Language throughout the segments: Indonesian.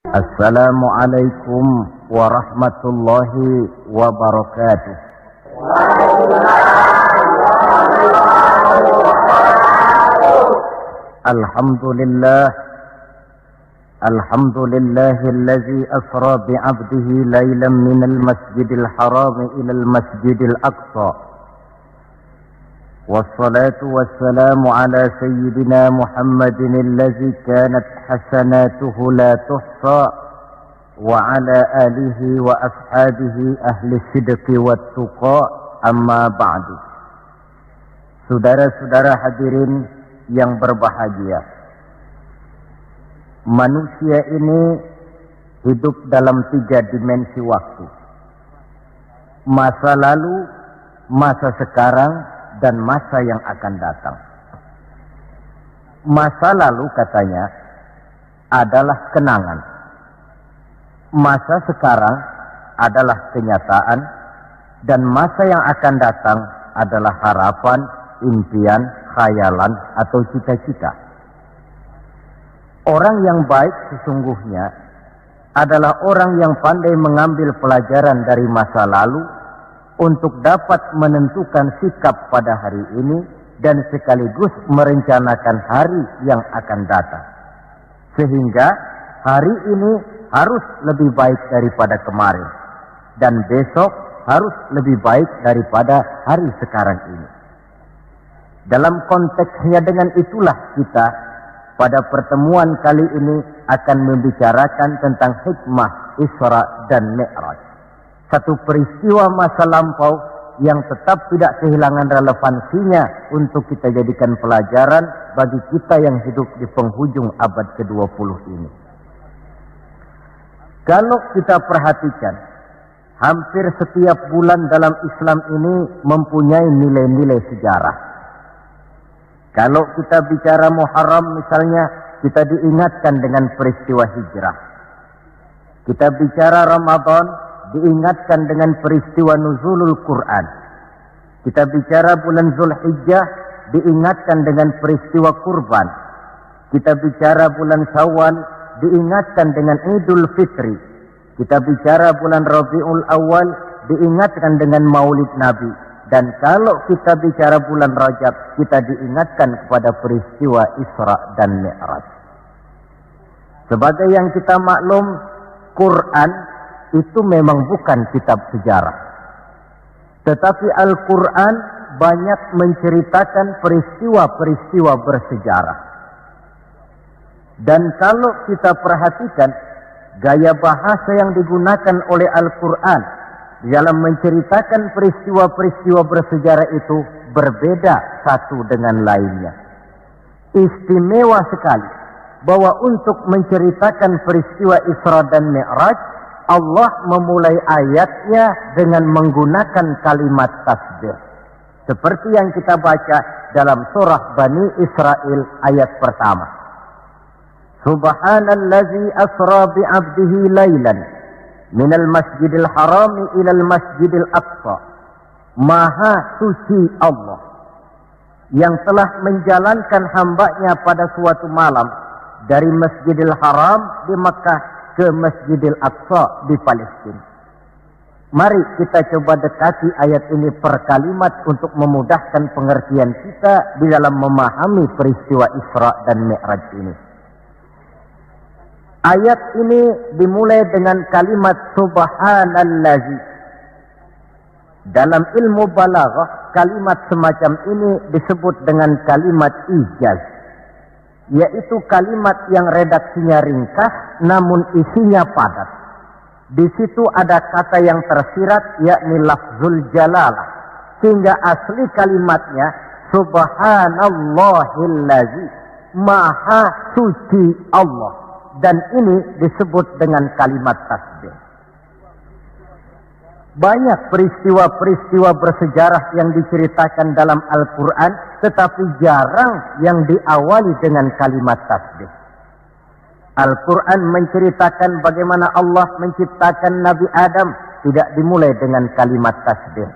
Assalamualaikum warahmatullahi wabarakatuh. Alhamdulillah, alhamdulillahilladzi asra bi'abdihi laylan minal masjidil haram ilal masjidil aqsa. Wassalatu wassalamu ala sayyidina Muhammadin alladzi kanat hasanatuhu la tuhsa wa ala alihi wa ashabihi ahli sidqi wat tuqa, amma ba'du. Saudara-saudara hadirin yang berbahagia, manusia ini hidup dalam 3 dimensi waktu: masa lalu, masa sekarang, dan masa yang akan datang. Masa lalu katanya adalah kenangan. Masa sekarang adalah kenyataan, dan masa yang akan datang adalah harapan, impian, khayalan, atau cita-cita. Orang yang baik sesungguhnya adalah orang yang pandai mengambil pelajaran dari masa lalu untuk dapat menentukan sikap pada hari ini dan sekaligus merencanakan hari yang akan datang. Sehingga hari ini harus lebih baik daripada kemarin, dan besok harus lebih baik daripada hari sekarang ini. Dalam konteksnya dengan itulah kita pada pertemuan kali ini akan membicarakan tentang hikmah Isra dan Mi'raj. Satu peristiwa masa lampau yang tetap tidak kehilangan relevansinya untuk kita jadikan pelajaran bagi kita yang hidup di penghujung abad ke-20 ini. Kalau kita perhatikan, hampir setiap bulan dalam Islam ini mempunyai nilai-nilai sejarah. Kalau kita bicara Muharram misalnya, kita diingatkan dengan peristiwa hijrah. Kita bicara Ramadan, diingatkan dengan peristiwa nuzulul Quran. Kita bicara bulan Zulhijjah, diingatkan dengan peristiwa kurban. Kita bicara bulan Syawal, diingatkan dengan Idul Fitri. Kita bicara bulan Rabiul Awal, diingatkan dengan Maulid Nabi. Dan kalau kita bicara bulan Rajab, kita diingatkan kepada peristiwa Isra dan Mi'raj. Sebagai yang kita maklum, Quran itu memang bukan kitab sejarah. Tetapi Al-Quran banyak menceritakan peristiwa-peristiwa bersejarah. Dan kalau kita perhatikan, gaya bahasa yang digunakan oleh Al-Quran dalam menceritakan peristiwa-peristiwa bersejarah itu berbeda satu dengan lainnya. Istimewa sekali bahwa untuk menceritakan peristiwa Isra dan Mi'raj, Allah memulai ayatnya dengan menggunakan kalimat tasbih. Seperti yang kita baca dalam surah Bani Israel ayat pertama. Subhanallazi asra bi'abdihi laylan minal masjidil harami ilal masjidil aqsa. Maha suci Allah yang telah menjalankan hambanya pada suatu malam dari Masjidil Haram di Makkah ke Masjidil Aqsa di Palestina. Mari kita coba dekati ayat ini per kalimat untuk memudahkan pengertian kita di dalam memahami peristiwa Isra dan Mi'raj ini. Ayat ini dimulai dengan kalimat Subhanallazi. Dalam ilmu balaghah, kalimat semacam ini disebut dengan kalimat ijaz, yaitu kalimat yang redaksinya ringkas namun isinya padat. Di situ ada kata yang tersirat, yakni lafzul jalalah, sehingga asli kalimatnya Subhanallahillazi, maha suci Allah, dan ini disebut dengan kalimat tasbih. Banyak peristiwa-peristiwa bersejarah yang diceritakan dalam Al-Quran, tetapi jarang yang diawali dengan kalimat tasbih. Al-Quran menceritakan bagaimana Allah menciptakan Nabi Adam, tidak dimulai dengan kalimat tasbih.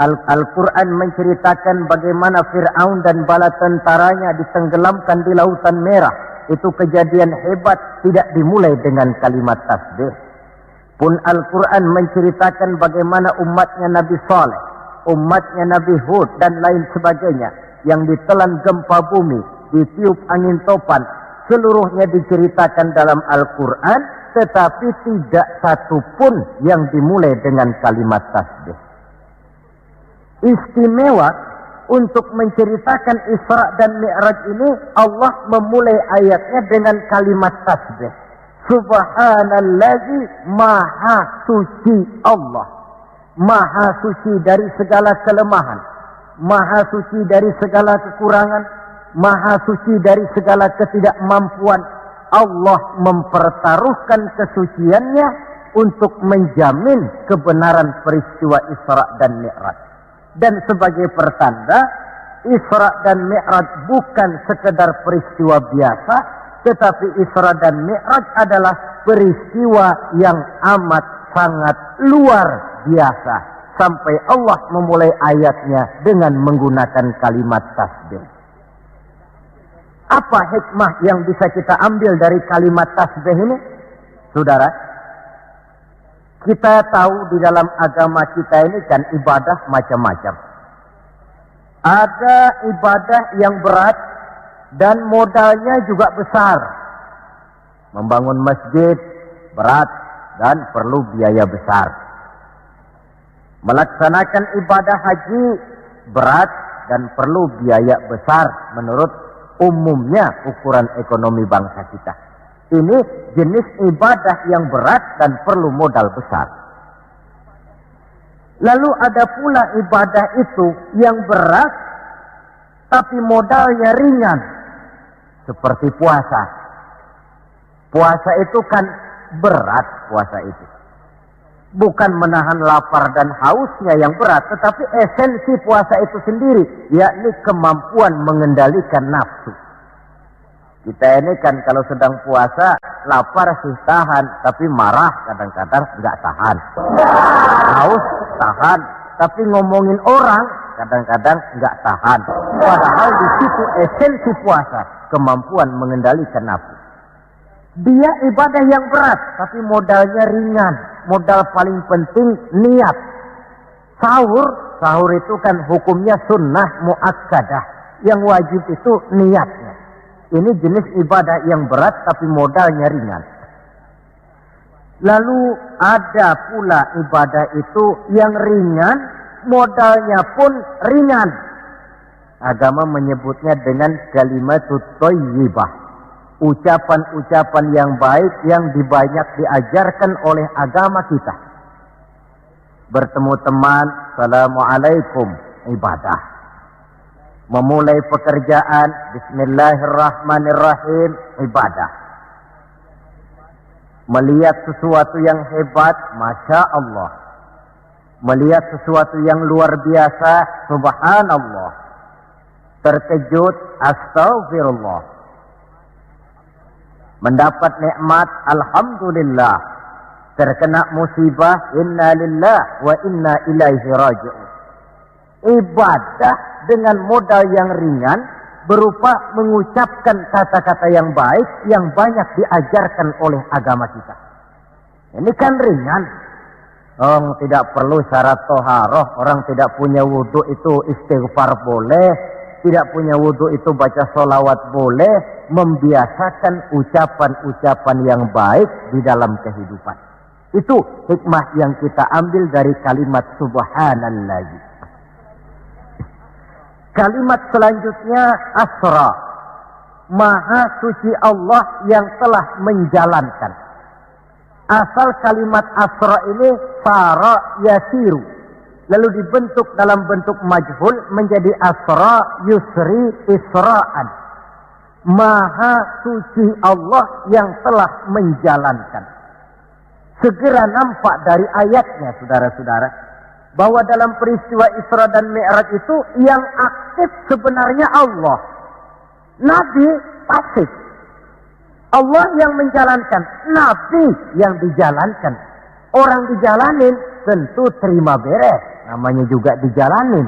Al-Quran menceritakan bagaimana Fir'aun dan bala tentaranya ditenggelamkan di Lautan Merah, itu kejadian hebat tidak dimulai dengan kalimat tasbih. Pun Al-Quran menceritakan bagaimana umatnya Nabi Saleh, umatnya Nabi Hud dan lain sebagainya yang ditelan gempa bumi, ditiup angin topan, seluruhnya diceritakan dalam Al-Quran, tetapi tidak satu pun yang dimulai dengan kalimat tasbih. Istimewa untuk menceritakan Isra dan Mi'raj ini, Allah memulai ayatnya dengan kalimat tasbih. Subhanallazi, maha suci Allah. Maha suci dari segala kelemahan. Maha suci dari segala kekurangan. Maha suci dari segala ketidakmampuan. Allah mempertaruhkan kesuciannya untuk menjamin kebenaran peristiwa Isra dan Mi'raj. Dan sebagai pertanda, Isra dan Mi'raj bukan sekedar peristiwa biasa, tetapi Isra dan Mi'raj adalah peristiwa yang amat sangat luar biasa. Sampai Allah memulai ayatnya dengan menggunakan kalimat tasbih. Apa hikmah yang bisa kita ambil dari kalimat tasbih ini? Saudara, kita tahu di dalam agama kita ini kan ibadah macam-macam. Ada ibadah yang berat dan modalnya juga besar. Membangun masjid berat dan perlu biaya besar. Melaksanakan ibadah haji berat dan perlu biaya besar menurut umumnya ukuran ekonomi bangsa kita. Ini jenis ibadah yang berat dan perlu modal besar. Lalu ada pula ibadah itu yang berat tapi modalnya ringan. Seperti puasa. Puasa itu kan berat, puasa itu. Bukan menahan lapar dan hausnya yang berat, tetapi esensi puasa itu sendiri, yakni kemampuan mengendalikan nafsu. Kita ini kan kalau sedang puasa, lapar sih tahan, tapi marah kadang-kadang nggak tahan. Haus tahan, tapi ngomongin orang kadang-kadang nggak tahan. Padahal di situ esensi puasa, kemampuan mengendalikan nafsu. Dia ibadah yang berat, tapi modalnya ringan. Modal paling penting niat. Sahur itu kan hukumnya sunnah muakkadah. Yang wajib itu niatnya. Ini jenis ibadah yang berat tapi modalnya ringan. Lalu ada pula ibadah itu yang ringan, modalnya pun ringan. Agama menyebutnya dengan kalimatut thayyibah. Ucapan-ucapan yang baik yang banyak diajarkan oleh agama kita. Bertemu teman, assalamualaikum, ibadah. Memulai pekerjaan, bismillahirrahmanirrahim, ibadah. Melihat sesuatu yang hebat, masya Allah. Melihat sesuatu yang luar biasa, subhanallah. Terkejut, astagfirullah. Mendapat nikmat, alhamdulillah. Terkena musibah, inna lillah wa inna ilaihi raji'un. Ibadah dengan modal yang ringan berupa mengucapkan kata-kata yang baik yang banyak diajarkan oleh agama kita. Ini kan ringan. Orang tidak perlu syarat toharoh, orang tidak punya wudhu itu istighfar boleh. Tidak punya wudhu itu baca sholawat boleh. Membiasakan ucapan-ucapan yang baik di dalam kehidupan. Itu hikmah yang kita ambil dari kalimat subhanallah. Kalimat selanjutnya asra. Maha suci Allah yang telah menjalankan. Asal kalimat asra ini sara yasiru. Lalu dibentuk dalam bentuk majhul menjadi asra yusri isra'an. Maha suci Allah yang telah menjalankan. Segera nampak dari ayatnya, saudara-saudara, bahwa dalam peristiwa Isra dan Mi'raj itu yang aktif sebenarnya Allah. Nabi pasif. Allah yang menjalankan, Nabi yang dijalankan. Orang dijalanin tentu terima beres, namanya juga dijalanin.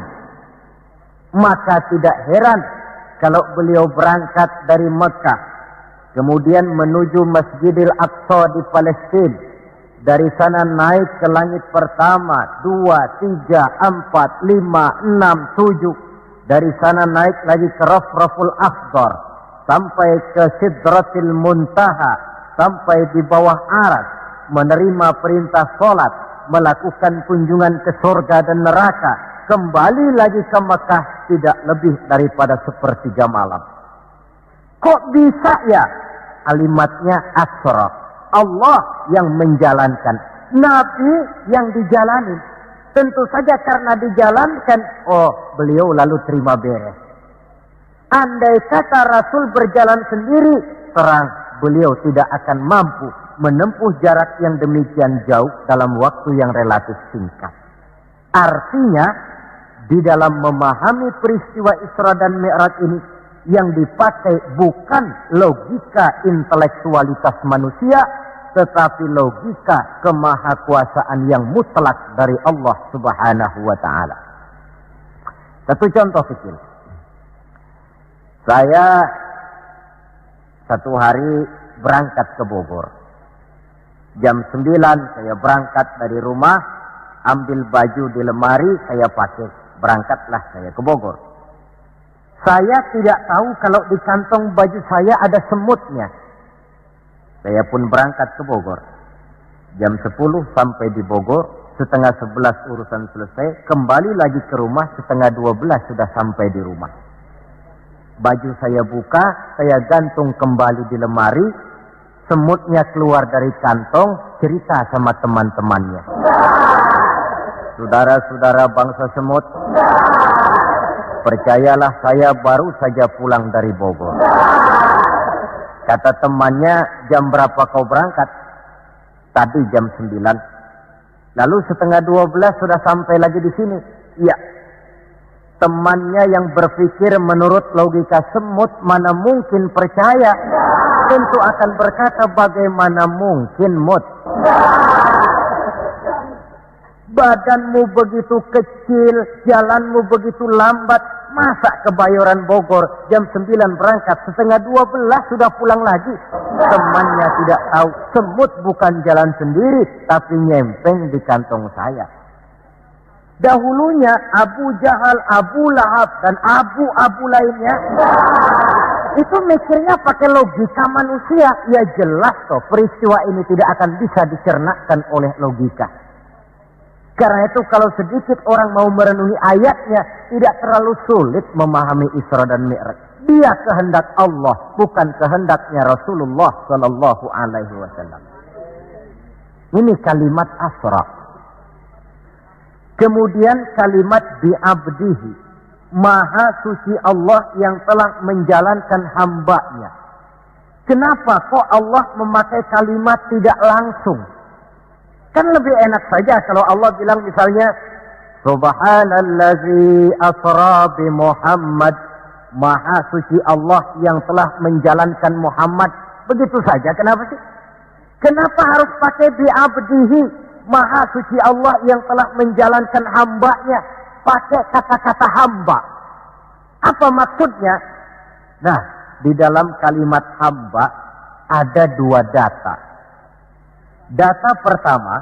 Maka tidak heran kalau beliau berangkat dari Mekah kemudian menuju Masjidil Aqsa di Palestina. Dari sana naik ke langit pertama, 2, 3, 4, 5, 6, 7. Dari sana naik lagi ke Rafraful Akhdar, sampai ke Sidratil Muntaha, sampai di bawah Aras, menerima perintah sholat, melakukan kunjungan ke surga dan neraka, kembali lagi ke Mekah tidak lebih daripada sepertiga malam. Kok bisa ya? Kalimatnya Asra. Allah yang menjalankan, Nabi yang dijalani. Tentu saja karena dijalankan, beliau lalu terima beres. Andai kata Rasul berjalan sendiri, terang beliau tidak akan mampu menempuh jarak yang demikian jauh dalam waktu yang relatif singkat. Artinya, di dalam memahami peristiwa Isra dan Mi'raj ini, yang dipakai bukan logika intelektualitas manusia, tetapi logika kemahakuasaan yang mutlak dari Allah Subhanahu wa ta'ala. Satu contoh kecil. Saya satu hari berangkat ke Bogor. Jam 9 saya berangkat dari rumah, ambil baju di lemari, saya pakai. Berangkatlah saya ke Bogor. Saya tidak tahu kalau di kantong baju saya ada semutnya. Saya pun berangkat ke Bogor. Jam 10 sampai di Bogor, setengah 11 urusan selesai, kembali lagi ke rumah, setengah 12 sudah sampai di rumah. Baju saya buka, saya gantung kembali di lemari, semutnya keluar dari kantong, cerita sama teman-temannya. Saudara-saudara bangsa semut, percayalah saya baru saja pulang dari Bogor. Kata temannya, jam berapa kau berangkat? Tadi jam 9. Lalu setengah 12 sudah sampai lagi di sini. Iya. Temannya yang berpikir menurut logika semut, mana mungkin percaya. Tentu akan berkata, bagaimana mungkin mut? Badanmu begitu kecil, jalanmu begitu lambat. Masa ke Bayoran Bogor jam 9 berangkat, setengah 12 sudah pulang lagi. Temannya tidak tahu, semut bukan jalan sendiri, tapi nyempeng di kantong saya. Dahulunya Abu Jahal, Abu Lahab, dan abu-abu lainnya, itu mikirnya pakai logika manusia. Ya jelas toh, peristiwa ini tidak akan bisa dicernakkan oleh logika. Karena itu kalau sedikit orang mau merenungi ayatnya, tidak terlalu sulit memahami Isra dan Mi'raj. Dia kehendak Allah, bukan kehendaknya Rasulullah Sallallahu Alaihi Wasallam. Ini kalimat Asra. Kemudian kalimat bi'abdihi, Maha suci Allah yang telah menjalankan hambanya. Kenapa kok Allah memakai kalimat tidak langsung? Kan lebih enak saja kalau Allah bilang misalnya, Subhanallazi asra bi Muhammad, Maha suci Allah yang telah menjalankan Muhammad. Begitu saja, kenapa sih? Kenapa harus pakai bi'abdihi, Maha suci Allah yang telah menjalankan hambanya? Pakai kata-kata hamba. Apa maksudnya? Nah, di dalam kalimat hamba ada dua data. Data pertama,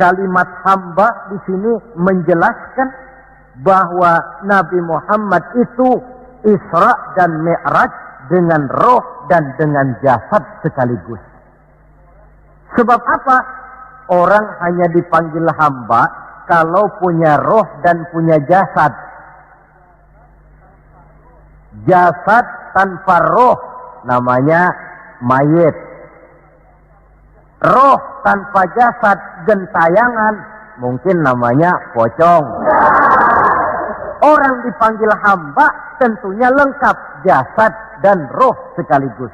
kalimat hamba di sini menjelaskan bahwa Nabi Muhammad itu Isra dan Mi'raj dengan roh dan dengan jasad sekaligus. Sebab apa? Orang hanya dipanggil hamba kalau punya roh dan punya jasad. Jasad tanpa roh namanya mayit. Roh tanpa jasad gentayangan, mungkin namanya pocong. Orang dipanggil hamba tentunya lengkap jasad dan roh sekaligus.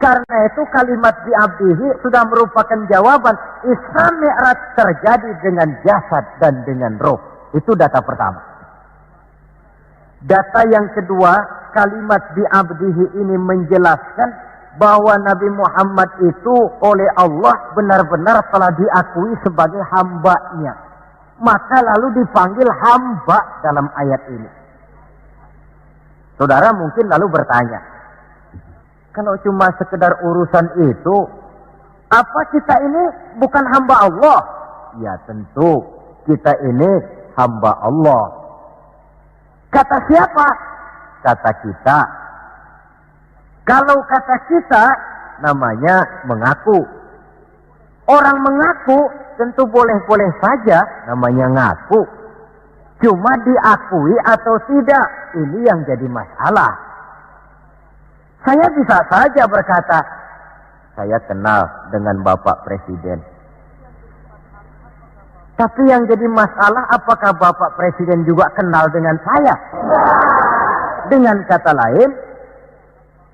Karena itu kalimat bi'abdihi sudah merupakan jawaban Isra Mi'raj terjadi dengan jasad dan dengan roh. Itu data pertama. Data yang kedua, kalimat bi'abdihi ini menjelaskan bahwa Nabi Muhammad itu oleh Allah benar-benar telah diakui sebagai hambanya. Maka lalu dipanggil hamba dalam ayat ini. Saudara mungkin lalu bertanya, Kalau cuma sekedar urusan itu, apa kita ini bukan hamba Allah? Ya tentu, kita ini hamba Allah. Kata siapa? Kata kita. Kalau kata kita, namanya mengaku. Orang mengaku tentu boleh-boleh saja, namanya ngaku. Cuma diakui atau tidak, ini yang jadi masalah. Saya bisa saja berkata, saya kenal dengan Bapak Presiden. Tapi yang jadi masalah, apakah Bapak Presiden juga kenal dengan saya? Dengan kata lain,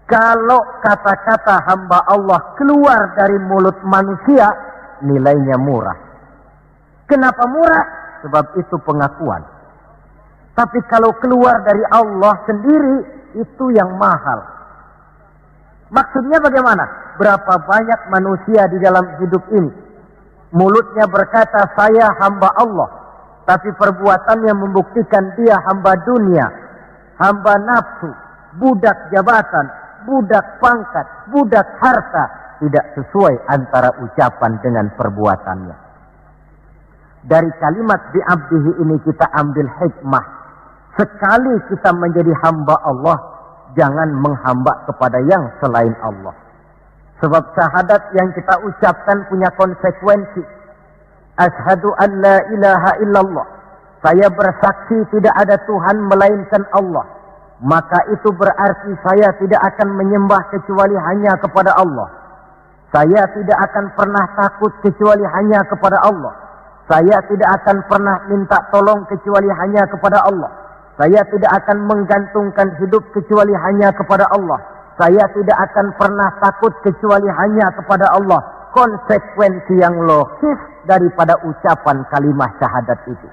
kalau kata-kata hamba Allah keluar dari mulut manusia, nilainya murah. Kenapa murah? Sebab itu pengakuan. Tapi kalau keluar dari Allah sendiri, itu yang mahal. Maksudnya bagaimana? Berapa banyak manusia di dalam hidup ini, mulutnya berkata saya hamba Allah, tapi perbuatannya membuktikan dia hamba dunia, hamba nafsu, budak jabatan, budak pangkat, budak harta, tidak sesuai antara ucapan dengan perbuatannya. Dari kalimat bi'abdihi ini kita ambil hikmah. Sekali kita menjadi hamba Allah, jangan menghamba kepada yang selain Allah. Sebab syahadat yang kita ucapkan punya konsekuensi. Asyhadu an la ilaha illallah. Saya bersaksi tidak ada Tuhan melainkan Allah. Maka itu berarti saya tidak akan menyembah kecuali hanya kepada Allah. Saya tidak akan pernah takut kecuali hanya kepada Allah. Saya tidak akan pernah minta tolong kecuali hanya kepada Allah. Saya tidak akan menggantungkan hidup kecuali hanya kepada Allah. Saya tidak akan pernah takut kecuali hanya kepada Allah. Konsekuensi yang logis daripada ucapan kalimat syahadat itu.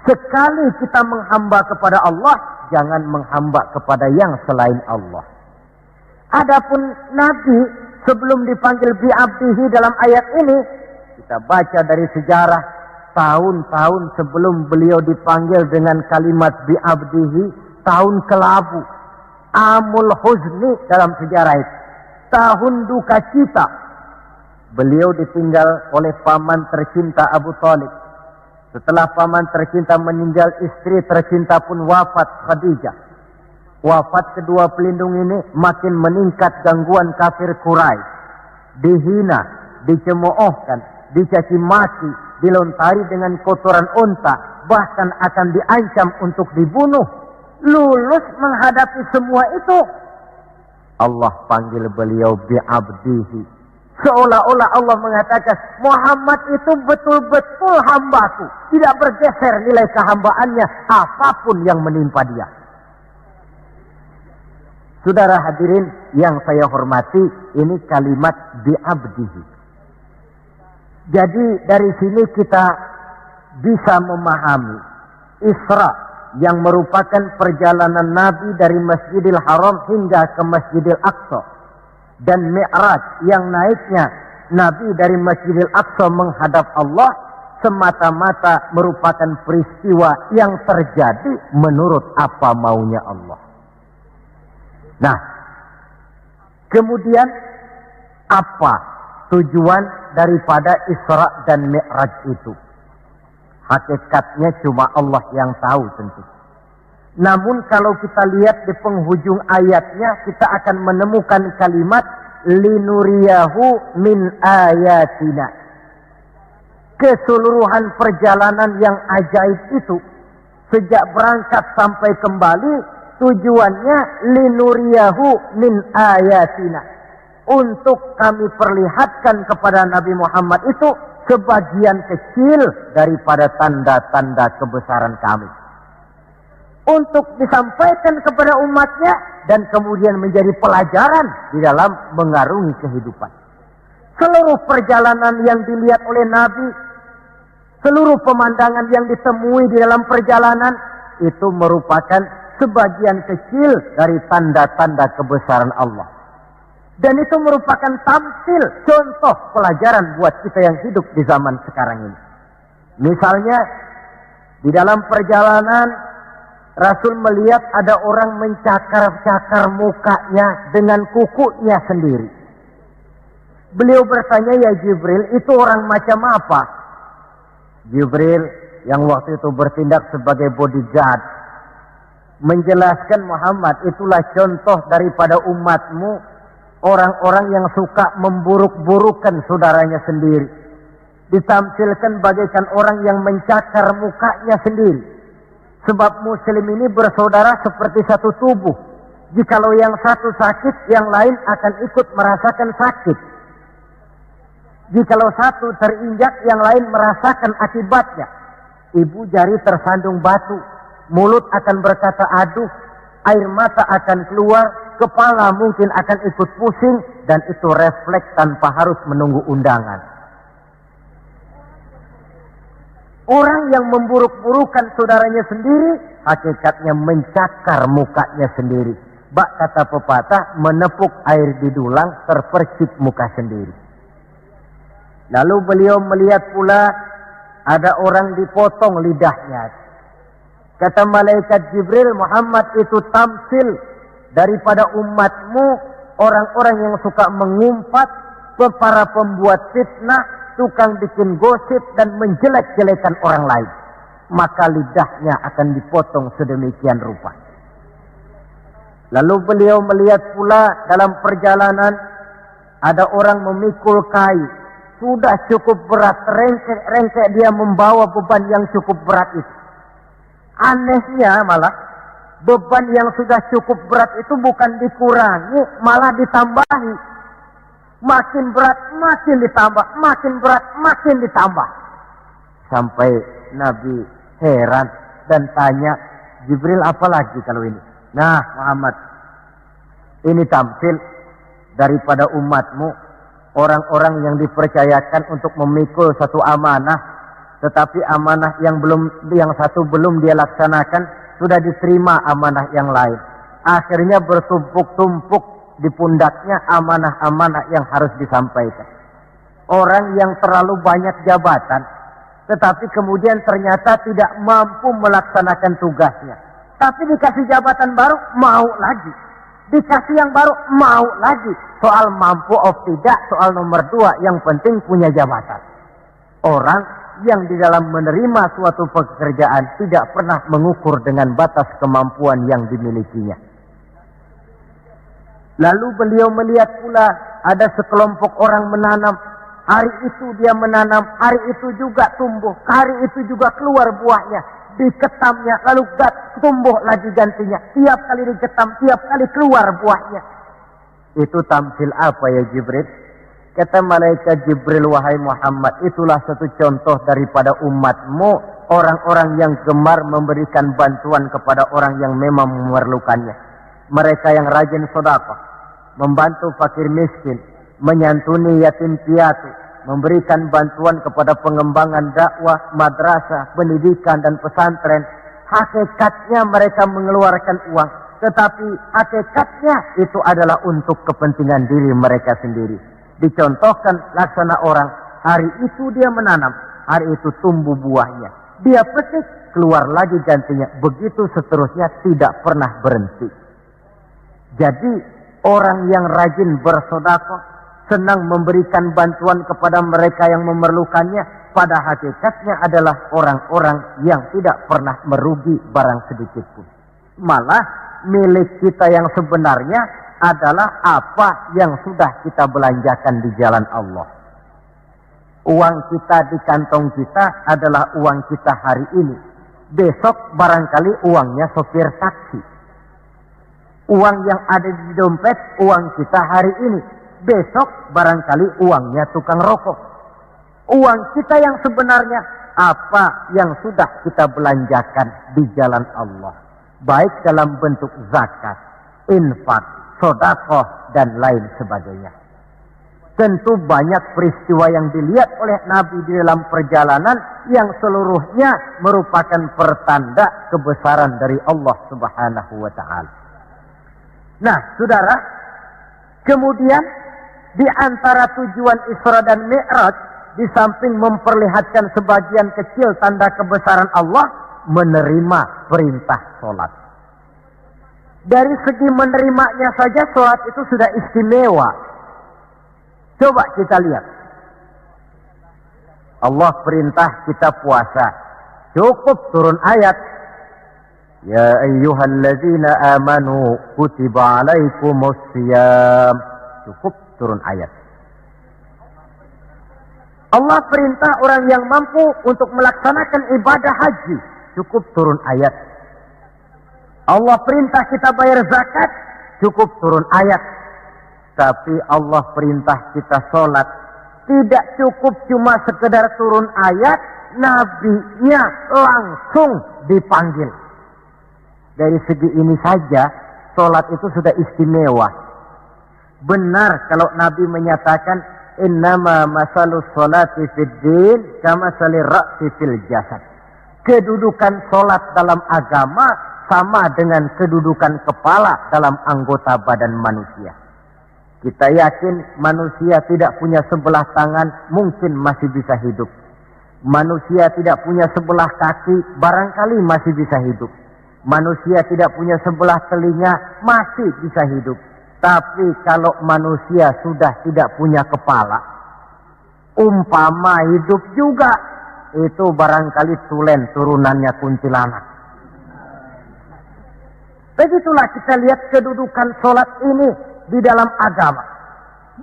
Sekali kita menghamba kepada Allah, jangan menghamba kepada yang selain Allah. Adapun Nabi sebelum dipanggil bi'abdihi dalam ayat ini, kita baca dari sejarah tahun-tahun sebelum beliau dipanggil dengan kalimat bi'abdihi, tahun kelabu, amul huzni dalam sejarah itu, tahun duka cita. Beliau ditinggal oleh paman tercinta Abu Thalib. Setelah paman tercinta meninggal, istri tercinta pun wafat, Khadijah. Wafat kedua pelindung ini makin meningkat gangguan kafir Quraisy. Dihina, dicemoohkan, dicaci maki, dilontari dengan kotoran unta, bahkan akan diancam untuk dibunuh. Lulus menghadapi semua itu, Allah panggil beliau bi'abdihi. Seolah-olah Allah mengatakan, Muhammad itu betul-betul hambaku. Tidak bergeser nilai kehambaannya apapun yang menimpa dia. Saudara hadirin yang saya hormati, ini kalimat bi'abdihi. Jadi dari sini kita bisa memahami Isra yang merupakan perjalanan Nabi dari Masjidil Haram hingga ke Masjidil Aqsa. Dan Mi'raj yang naiknya Nabi dari Masjidil Aqsa menghadap Allah semata-mata merupakan peristiwa yang terjadi menurut apa maunya Allah. Nah, kemudian apa tujuan daripada Isra dan Mi'raj itu? Hakikatnya cuma Allah yang tahu tentu. Namun kalau kita lihat di penghujung ayatnya, kita akan menemukan kalimat linuriyahu min ayatina. Keseluruhan perjalanan yang ajaib itu, sejak berangkat sampai kembali, tujuannya linuriyahu min ayatina. Untuk kami perlihatkan kepada Nabi Muhammad itu sebagian kecil daripada tanda-tanda kebesaran kami. Untuk disampaikan kepada umatnya dan kemudian menjadi pelajaran di dalam mengarungi kehidupan. Seluruh perjalanan yang dilihat oleh Nabi, seluruh pemandangan yang ditemui di dalam perjalanan, itu merupakan sebagian kecil dari tanda-tanda kebesaran Allah. Dan itu merupakan tampil, contoh pelajaran buat kita yang hidup di zaman sekarang ini. Misalnya, di dalam perjalanan Rasul melihat ada orang mencakar-cakar mukanya dengan kukunya sendiri. Beliau bertanya, ya Jibril, itu orang macam apa? Jibril yang waktu itu bertindak sebagai bodyguard menjelaskan, Muhammad, itulah contoh daripada umatmu, orang-orang yang suka memburuk-burukan saudaranya sendiri. Ditamsilkan bagaikan orang yang mencakar mukanya sendiri. Sebab muslim ini bersaudara seperti satu tubuh. Jikalau yang satu sakit, yang lain akan ikut merasakan sakit. Jikalau satu terinjak, yang lain merasakan akibatnya. Ibu jari tersandung batu, mulut akan berkata aduh, air mata akan keluar, kepala mungkin akan ikut pusing, dan itu refleks tanpa harus menunggu undangan. Orang yang memburuk-burukan saudaranya sendiri, hakikatnya mencakar mukanya sendiri. Bak kata pepatah, menepuk air di dulang, terpercik muka sendiri. Lalu beliau melihat pula ada orang dipotong lidahnya. Kata malaikat Jibril, Muhammad, itu tamsil daripada umatmu, orang-orang yang suka mengumpat, para pembuat fitnah, tukang bikin gosip dan menjelek-jelekan orang lain. Maka lidahnya akan dipotong sedemikian rupa. Lalu beliau melihat pula dalam perjalanan ada orang memikul kayu. Sudah cukup berat, rengkek dia membawa beban yang cukup berat itu. Anehnya malah, beban yang sudah cukup berat itu bukan dikurangi, malah ditambahi. Makin berat, makin ditambah, makin berat, makin ditambah. Sampai Nabi heran dan tanya, Jibril, apa lagi kalau ini? Nah Muhammad, ini tamsil daripada umatmu, orang-orang yang dipercayakan untuk memikul satu amanah, tetapi amanah yang satu belum dia laksanakan, sudah diterima amanah yang lain. Akhirnya bertumpuk-tumpuk di pundaknya amanah-amanah yang harus disampaikan. Orang yang terlalu banyak jabatan, tetapi kemudian ternyata tidak mampu melaksanakan tugasnya. Tapi dikasih jabatan baru, mau lagi. Dikasih yang baru, mau lagi. Soal mampu atau tidak, soal nomor 2, yang penting punya jabatan. Orang yang di dalam menerima suatu pekerjaan tidak pernah mengukur dengan batas kemampuan yang dimilikinya. Lalu beliau melihat pula ada sekelompok orang menanam. Hari itu dia menanam, hari itu juga tumbuh, hari itu juga keluar buahnya. Diketamnya, lalu tumbuh lagi gantinya. Tiap kali diketam, tiap kali keluar buahnya. Itu tamsil apa ya Jibril? Kata malaikat Jibril, wahai Muhammad, itulah satu contoh daripada umatmu, orang-orang yang gemar memberikan bantuan kepada orang yang memang memerlukannya. Mereka yang rajin sedekah, membantu fakir miskin, menyantuni yatim piatu, memberikan bantuan kepada pengembangan dakwah, madrasah, pendidikan dan pesantren. Hakikatnya mereka mengeluarkan uang, tetapi hakikatnya itu adalah untuk kepentingan diri mereka sendiri. Dicontohkan laksana orang, hari itu dia menanam, hari itu tumbuh buahnya. Dia petik, keluar lagi gantinya. Begitu seterusnya, tidak pernah berhenti. Jadi orang yang rajin bersedekah, senang memberikan bantuan kepada mereka yang memerlukannya, pada hakikatnya adalah orang-orang yang tidak pernah merugi barang sedikit pun. Malah milik kita yang sebenarnya adalah apa yang sudah kita belanjakan di jalan Allah. Uang kita di kantong kita adalah uang kita hari ini. Besok barangkali uangnya sopir taksi. Uang yang ada di dompet, uang kita hari ini. Besok barangkali uangnya tukang rokok. Uang kita yang sebenarnya, apa yang sudah kita belanjakan di jalan Allah. Baik dalam bentuk zakat, infak, sedekah, dan lain sebagainya. Tentu banyak peristiwa yang dilihat oleh Nabi di dalam perjalanan yang seluruhnya merupakan pertanda kebesaran dari Allah Subhanahu wa Ta'ala. Nah, saudara, kemudian di antara tujuan Isra dan Mi'raj, di samping memperlihatkan sebagian kecil tanda kebesaran Allah, menerima perintah sholat. Dari segi menerimanya saja sholat itu sudah istimewa. Coba kita lihat. Allah perintah kita puasa. Cukup turun ayat. Ya ayyuhalladzina amanu kutiba alaikumusiyam. Cukup turun ayat. Allah perintah orang yang mampu untuk melaksanakan ibadah haji. Cukup turun ayat. Allah perintah kita bayar zakat. Cukup turun ayat. Tapi Allah perintah kita sholat. Tidak cukup cuma sekedar turun ayat. Nabinya langsung dipanggil. Dari segi ini saja, sholat itu sudah istimewa. Benar kalau Nabi menyatakan, innama masalus sholati fid din kama salir ra'si fil jasad. Kedudukan sholat dalam agama sama dengan kedudukan kepala dalam anggota badan manusia. Kita yakin manusia tidak punya sebelah tangan, mungkin masih bisa hidup. Manusia tidak punya sebelah kaki, barangkali masih bisa hidup. Manusia tidak punya sebelah telinga, masih bisa hidup. Tapi kalau manusia sudah tidak punya kepala, umpama hidup juga, itu barangkali tulen turunannya kuntilanak. Begitulah kita lihat kedudukan sholat ini di dalam agama.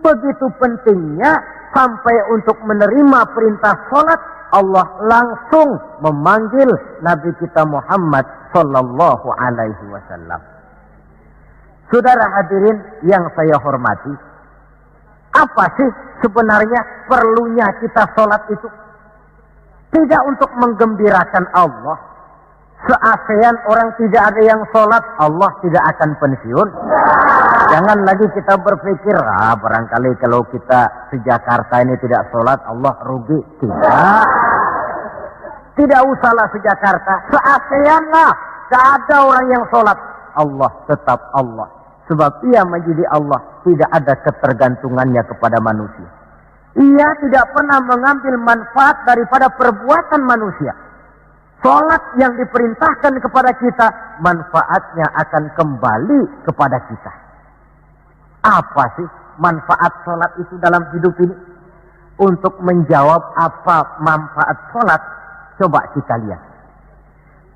Begitu pentingnya sampai untuk menerima perintah sholat, Allah langsung memanggil Nabi kita Muhammad sallallahu alaihi wasallam. Saudara hadirin yang saya hormati, apa sih sebenarnya perlunya kita sholat itu? Tidak untuk menggembirakan Allah. Se-ASEAN orang tidak ada yang sholat, Allah tidak akan pensiun. Jangan lagi kita berpikir, barangkali kalau kita se-Jakarta ini tidak sholat, Allah rugi. Tidak usahlah se-Jakarta, se-ASEAN lah. Tidak ada orang yang sholat. Allah tetap Allah. Sebab ia menjadi Allah, tidak ada ketergantungannya kepada manusia. Ia tidak pernah mengambil manfaat daripada perbuatan manusia. Sholat yang diperintahkan kepada kita, manfaatnya akan kembali kepada kita. Apa sih manfaat sholat itu dalam hidup ini? Untuk menjawab apa manfaat sholat, coba kita lihat.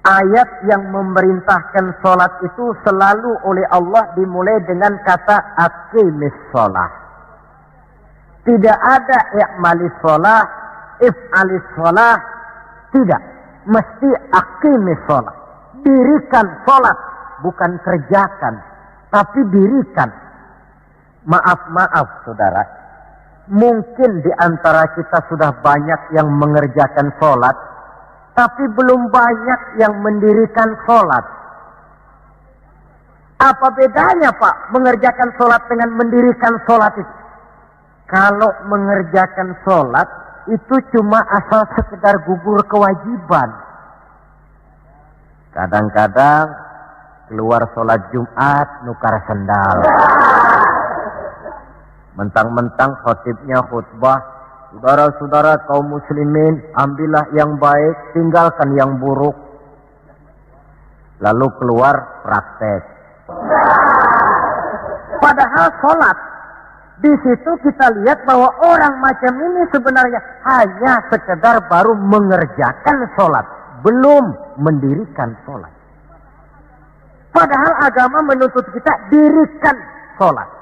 Ayat yang memerintahkan sholat itu selalu oleh Allah dimulai dengan kata aqimis sholat. Tidak ada i'malis sholat, if'alis sholat. Tidak. Mesti aqimis sholat. Dirikan sholat. Bukan kerjakan. Tapi dirikan. Maaf saudara. Mungkin di antara kita sudah banyak yang mengerjakan sholat. Tapi belum banyak yang mendirikan sholat. Apa bedanya Pak mengerjakan sholat dengan mendirikan sholat itu? Kalau mengerjakan sholat itu cuma asal sekedar gugur kewajiban. Kadang-kadang keluar sholat Jumat nukar sendal. Mentang-mentang khotibnya khutbah, saudara-saudara kaum muslimin, ambillah yang baik, tinggalkan yang buruk. Lalu keluar praktek. Padahal sholat, di situ kita lihat bahwa orang macam ini sebenarnya hanya sekedar baru mengerjakan sholat, belum mendirikan sholat. Padahal agama menuntut kita dirikan sholat.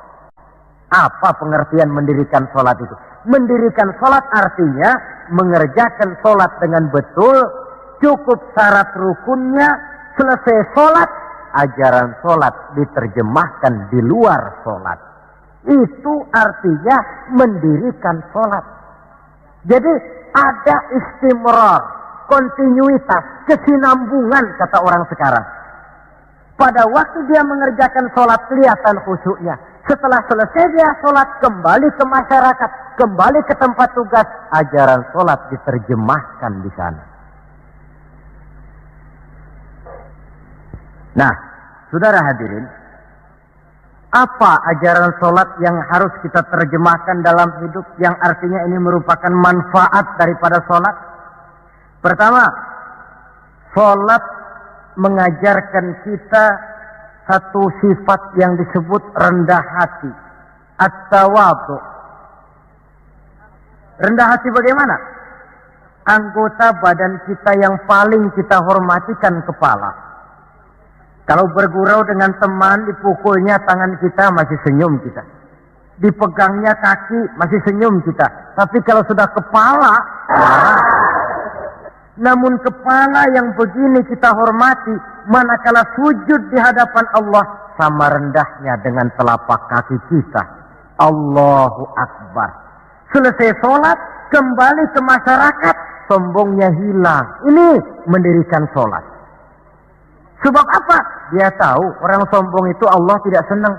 Apa pengertian mendirikan sholat itu? Mendirikan sholat artinya mengerjakan sholat dengan betul, cukup syarat rukunnya, selesai sholat, ajaran sholat diterjemahkan di luar sholat. Itu artinya mendirikan sholat. Jadi ada istimrar, kontinuitas, kesinambungan kata orang sekarang. Pada waktu dia mengerjakan sholat kelihatan khusyuknya. Setelah selesai dia sholat, kembali ke masyarakat, kembali ke tempat tugas, ajaran sholat diterjemahkan di sana. Nah, saudara hadirin, apa ajaran sholat yang harus kita terjemahkan dalam hidup, yang artinya ini merupakan manfaat daripada sholat? Pertama, Salat mengajarkan kita satu sifat yang disebut rendah hati. At-tawadhu. Rendah hati bagaimana? Anggota badan kita yang paling kita hormatikan kepala. Kalau bergurau dengan teman, dipukulnya tangan kita, masih senyum kita. Dipegangnya kaki, masih senyum kita. Tapi kalau sudah kepala, marah. Namun kepala yang begini kita hormati, manakala sujud di hadapan Allah, sama rendahnya dengan telapak kaki kita. Allahu Akbar. Selesai sholat, kembali ke masyarakat, sombongnya hilang. Ini mendirikan sholat. Sebab apa? Dia tahu orang sombong itu Allah tidak senang.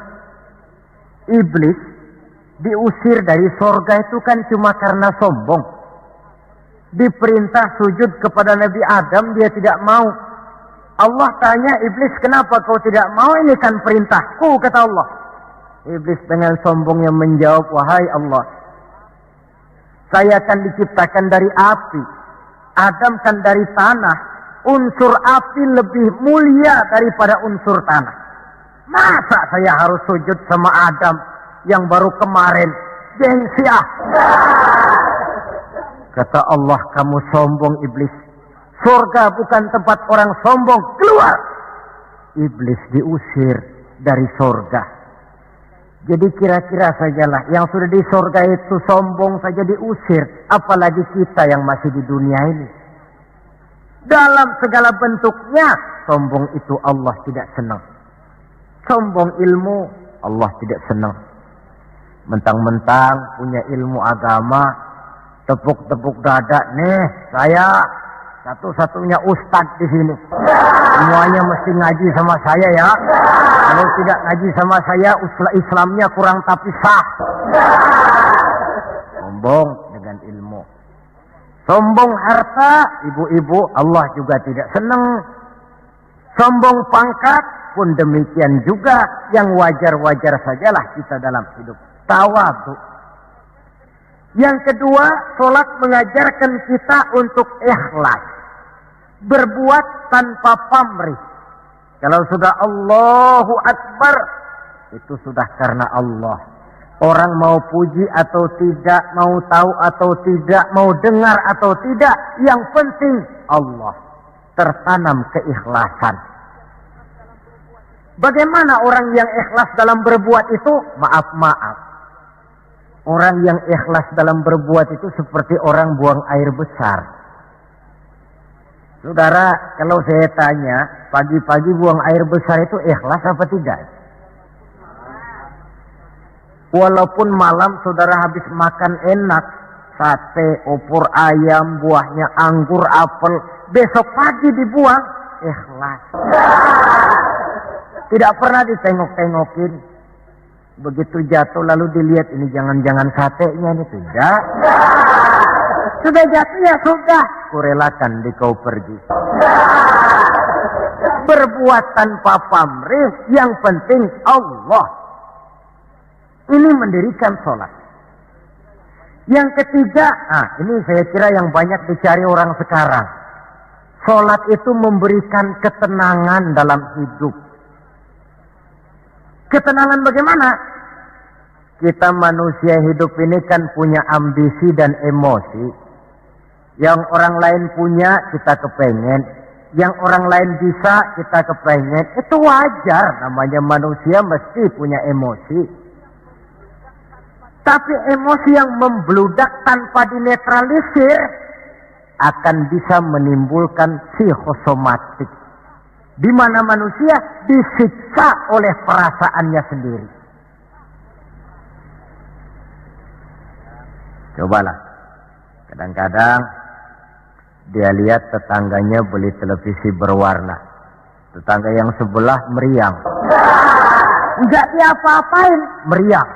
Iblis diusir dari sorga itu kan cuma karena sombong. Diperintah sujud kepada Nabi Adam, dia tidak mau. Allah tanya Iblis, kenapa kau tidak mau? Ini kan perintahku, kata Allah. Iblis dengan sombongnya menjawab, wahai Allah, saya akan diciptakan dari api, Adam kan dari tanah. Unsur api lebih mulia daripada unsur tanah. Masa saya harus sujud sama Adam yang baru kemarin? Gengsi ah. Kata Allah, kamu sombong Iblis. Surga bukan tempat orang sombong. Keluar. Iblis diusir dari surga. Jadi kira-kira sajalah yang sudah di surga itu sombong saja diusir. Apalagi kita yang masih di dunia ini. Dalam segala bentuknya, sombong itu Allah tidak senang. Sombong ilmu, Allah tidak senang. Mentang-mentang punya ilmu agama, tepuk-tepuk dada, nih saya satu-satunya ustadz di sini. Semuanya mesti ngaji sama saya ya. Kalau tidak ngaji sama saya, Islamnya kurang tapi sah. Sombong dengan ilmu. Sombong harta, ibu-ibu, Allah juga tidak senang. Sombong pangkat pun demikian juga. Yang wajar-wajar sajalah kita dalam hidup. Tawadhu. Yang kedua, sholat mengajarkan kita untuk ikhlas. Berbuat tanpa pamrih. Kalau sudah Allahu Akbar, itu sudah karena Allah. Orang mau puji atau tidak, mau tahu atau tidak, mau dengar atau tidak, yang penting Allah. Tertanam keikhlasan. Bagaimana orang yang ikhlas dalam berbuat itu? Maaf-maaf. Orang yang ikhlas dalam berbuat itu seperti orang buang air besar. Saudara, kalau saya tanya, pagi-pagi buang air besar itu ikhlas apa tidak? Walaupun malam saudara habis makan enak, sate, opor ayam, buahnya anggur, apel, besok pagi dibuang, ikhlas. Tidak pernah ditengok-tengokin. Begitu jatuh lalu dilihat, ini jangan-jangan satenya ini, tidak. Sudah jatuh ya sudah, kurelakan di kau pergi. Berbuat tanpa pamrih, yang penting Allah. Ini mendirikan sholat. Yang ketiga, ini saya kira yang banyak dicari orang sekarang. Sholat itu memberikan ketenangan dalam hidup. Ketenangan bagaimana? Kita manusia hidup ini kan punya ambisi dan emosi. Yang orang lain punya, kita kepengen. Yang orang lain bisa, kita kepengen. Itu wajar, namanya manusia mesti punya emosi. Tapi emosi yang membludak tanpa dinetralisir akan bisa menimbulkan psikosomatik. Di mana manusia disiksa oleh perasaannya sendiri. Cobalah. Kadang-kadang dia lihat tetangganya beli televisi berwarna. Tetangga yang sebelah meriang. Enggak diapa-apain, meriang.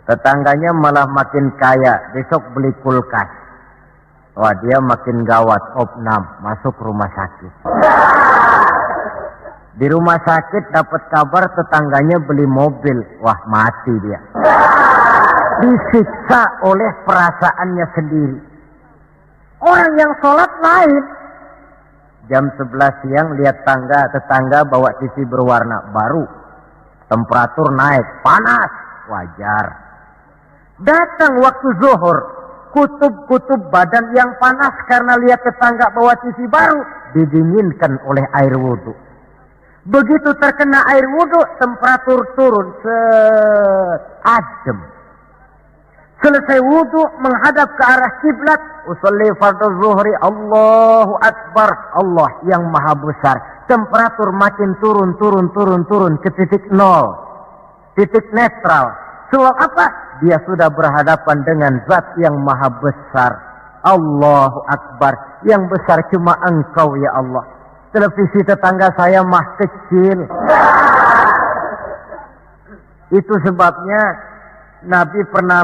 Tetangganya malah makin kaya, besok beli kulkas. Wah, dia makin gawat, opnam, masuk rumah sakit. Di rumah sakit dapat kabar tetangganya beli mobil, wah mati dia. Disiksa oleh perasaannya sendiri. Orang yang sholat lain. Jam 11 siang lihat tetangga bawa TV berwarna baru. Temperatur naik, panas, wajar. Datang waktu zuhur, kutub-kutub badan yang panas karena lihat tetangga bawa TV baru, didinginkan oleh air wudhu. Begitu terkena air wudhu, temperatur turun, adem. Selesai wudhu, menghadap ke arah kiblat, usolli fardhu zuhri, Allahu Akbar, Allah yang maha besar. Temperatur makin turun ke titik nol, titik netral. Sebab apa? Dia sudah berhadapan dengan zat yang maha besar. Allahu Akbar, yang besar cuma Engkau ya Allah. Televisi tetangga saya mah kecil. Itu sebabnya Nabi pernah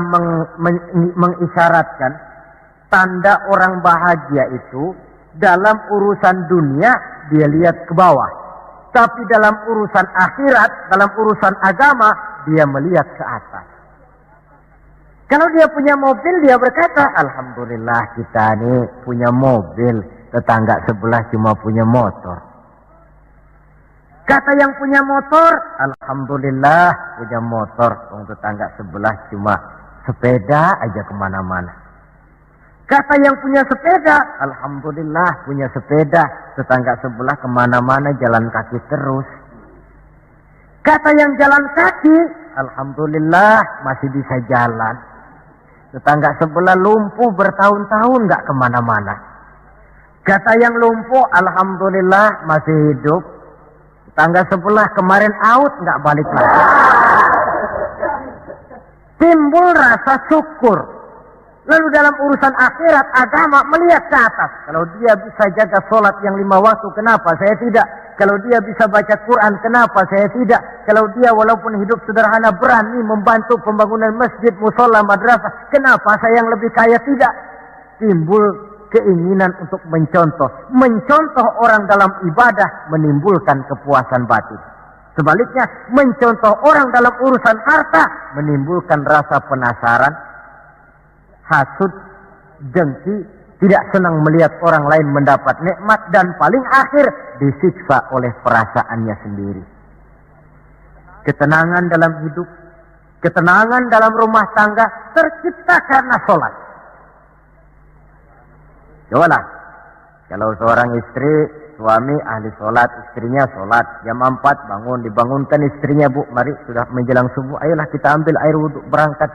mengisyaratkan tanda orang bahagia itu dalam urusan dunia dia lihat ke bawah, tapi dalam urusan akhirat, dalam urusan agama dia melihat ke atas. Kalau dia punya mobil, dia berkata, Alhamdulillah kita ini punya mobil, tetangga sebelah cuma punya motor. Kata yang punya motor, Alhamdulillah punya motor, tetangga sebelah cuma sepeda aja kemana-mana. Kata yang punya sepeda, Alhamdulillah punya sepeda, tetangga sebelah kemana-mana jalan kaki terus. Kata yang jalan kaki, Alhamdulillah masih bisa jalan. Tetangga sebelah lumpuh bertahun-tahun gak kemana-mana. Kata yang lumpuh, Alhamdulillah masih hidup. Tetangga sebelah kemarin out gak balik lagi. Timbul rasa syukur. Lalu dalam urusan akhirat, agama melihat ke atas. Kalau dia bisa jaga sholat yang 5 waktu, kenapa saya tidak? Kalau dia bisa baca Quran, kenapa saya tidak? Kalau dia walaupun hidup sederhana berani membantu pembangunan masjid, musola, madrasah, kenapa saya yang lebih kaya tidak? Timbul keinginan untuk mencontoh. Mencontoh orang dalam ibadah menimbulkan kepuasan batin. Sebaliknya, mencontoh orang dalam urusan harta menimbulkan rasa penasaran, hasud, dengki, tidak senang melihat orang lain mendapat nikmat, dan paling akhir disiksa oleh perasaannya sendiri. Ketenangan dalam hidup, ketenangan dalam rumah tangga tercipta karena sholat. Cobalah, kalau seorang istri, suami ahli sholat, istrinya sholat, jam 4 bangun, dibangunkan istrinya, bu, mari sudah menjelang subuh, ayolah kita ambil air wudhu, berangkat.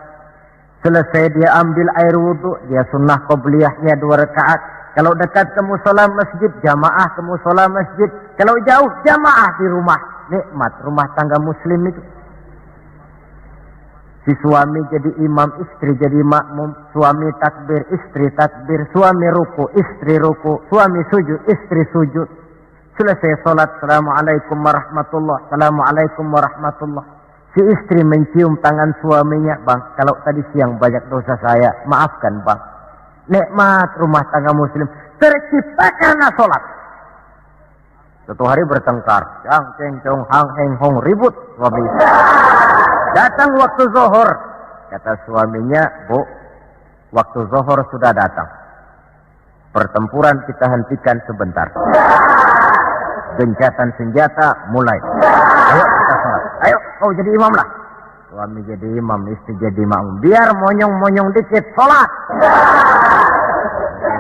Selesai dia ambil air wudhu, dia sunnah qobliyahnya 2 rakaat. Kalau dekat ke musola masjid, jamaah ke musola masjid. Kalau jauh, jamaah di rumah. Nikmat rumah tangga muslim itu. Si suami jadi imam, istri jadi makmum. Suami takbir, istri takbir. Suami ruku, istri ruku. Suami sujud, istri sujud. Selesai sholat, Assalamualaikum warahmatullah. Assalamualaikum warahmatullah. Si istri mencium tangan suaminya, bang, kalau tadi siang banyak dosa saya, maafkan bang. Nikmat rumah tangga muslim tercipta karena sholat. Suatu hari bertengkar, jang ceng cong hang heng hong, ribut suami. Datang waktu zuhur, kata suaminya, bu, waktu zuhur sudah datang. Pertempuran kita hentikan sebentar. Gencatan senjata mulai. Ayo kita sholat. Ayo kau jadi imam lah. Suami jadi imam, istri jadi makmum. Biar monyong-monyong dikit, sholat.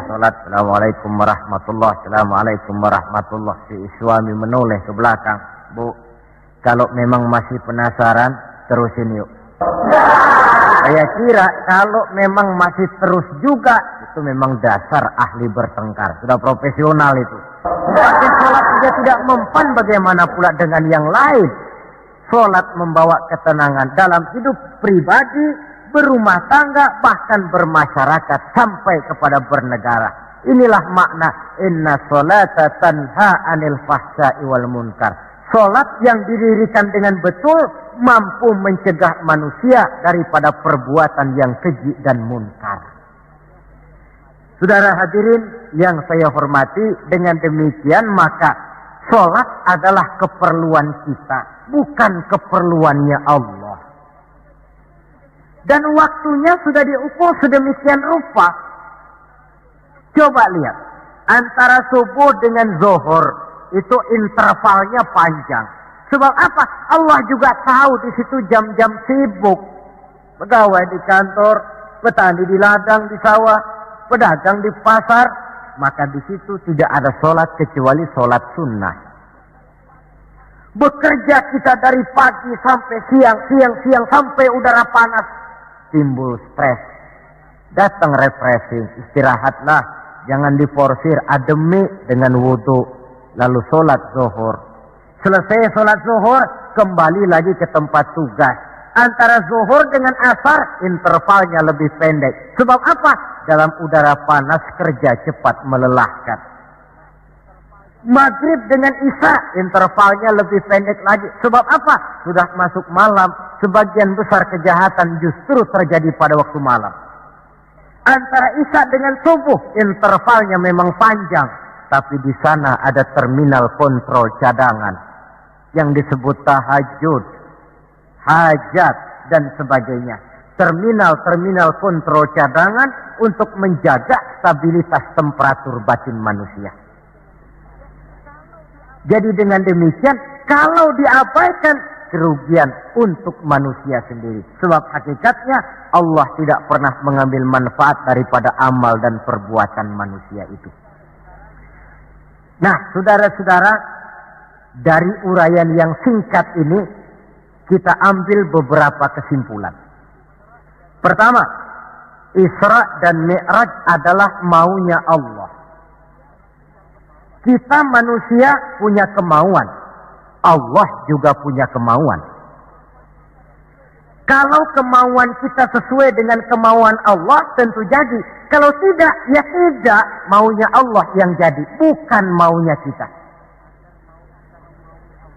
Sholat. Assalamualaikum warahmatullah. Assalamualaikum warahmatullah. Si suami menoleh ke belakang. Bu, kalau memang masih penasaran, terusin yuk. Saya kira kalau memang masih terus juga, itu memang dasar ahli bertengkar. Sudah profesional itu. Semakin sholat saja tidak mempan, bagaimana pula dengan yang lain. Sholat membawa ketenangan dalam hidup pribadi, berumah tangga, bahkan bermasyarakat sampai kepada bernegara. Inilah makna inna sholata tanha anil fahsya'i wal munkar. Sholat yang didirikan dengan betul mampu mencegah manusia daripada perbuatan yang keji dan munkar. Saudara hadirin yang saya hormati, dengan demikian maka sholat adalah keperluan kita, bukan keperluannya Allah. Dan waktunya sudah diukur sedemikian rupa. Coba lihat, antara subuh dengan zuhur itu intervalnya panjang. Sebab apa? Allah juga tahu di situ jam-jam sibuk. Pegawai di kantor, petani di ladang, di sawah, pedagang di pasar, maka di situ tidak ada sholat kecuali sholat sunnah. Bekerja kita dari pagi sampai siang sampai udara panas, timbul stres. Datang refreshing, istirahatlah, jangan diforsir, ademi dengan wudu, lalu sholat zuhur. Selesai sholat zuhur, kembali lagi ke tempat tugas. Antara zuhur dengan asar, intervalnya lebih pendek. Sebab apa? Dalam udara panas, kerja cepat melelahkan. Maghrib dengan isya, intervalnya lebih pendek lagi. Sebab apa? Sudah masuk malam, sebagian besar kejahatan justru terjadi pada waktu malam. Antara isya dengan subuh, intervalnya memang panjang. Tapi di sana ada terminal kontrol cadangan yang disebut tahajud, hajat, dan sebagainya. Terminal-terminal kontrol cadangan untuk menjaga stabilitas temperatur batin manusia. Jadi dengan demikian, kalau diabaikan, kerugian untuk manusia sendiri. Sebab hakikatnya Allah tidak pernah mengambil manfaat daripada amal dan perbuatan manusia itu. Nah, saudara-saudara, dari uraian yang singkat ini, kita ambil beberapa kesimpulan. Pertama, Isra dan Mi'raj adalah maunya Allah. Kita manusia punya kemauan. Allah juga punya kemauan. Kalau kemauan kita sesuai dengan kemauan Allah, tentu jadi. Kalau tidak, ya tidak. Maunya Allah yang jadi, bukan maunya kita.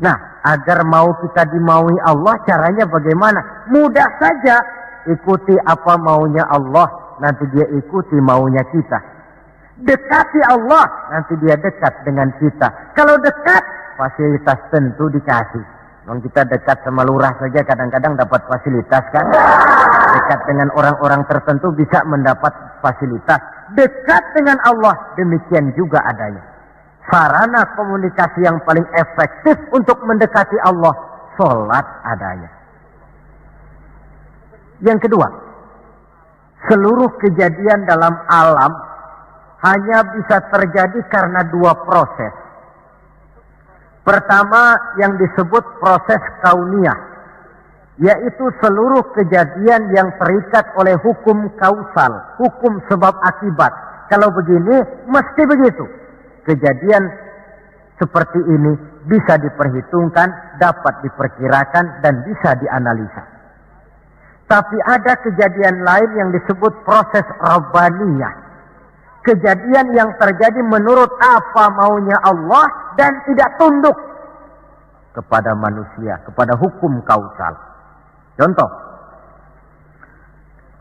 Nah, agar mau kita dimaui Allah, caranya bagaimana? Mudah saja. Ikuti apa maunya Allah, nanti dia ikuti maunya kita. Dekati Allah, nanti dia dekat dengan kita. Kalau dekat, fasilitas tentu dikasih. Kalau kita dekat sama lurah saja kadang-kadang dapat fasilitas kan. Dekat dengan orang-orang tertentu bisa mendapat fasilitas. Dekat dengan Allah, demikian juga adanya. Sarana komunikasi yang paling efektif untuk mendekati Allah, sholat adanya. Yang kedua, seluruh kejadian dalam alam hanya bisa terjadi karena dua proses. Pertama yang disebut proses kauniyah, yaitu seluruh kejadian yang terikat oleh hukum kausal, hukum sebab akibat. Kalau begini, mesti begitu. Kejadian seperti ini bisa diperhitungkan, dapat diperkirakan, dan bisa dianalisa. Tapi ada kejadian lain yang disebut proses rabbaniyah. Kejadian yang terjadi menurut apa maunya Allah dan tidak tunduk kepada manusia, kepada hukum kausal. Contoh,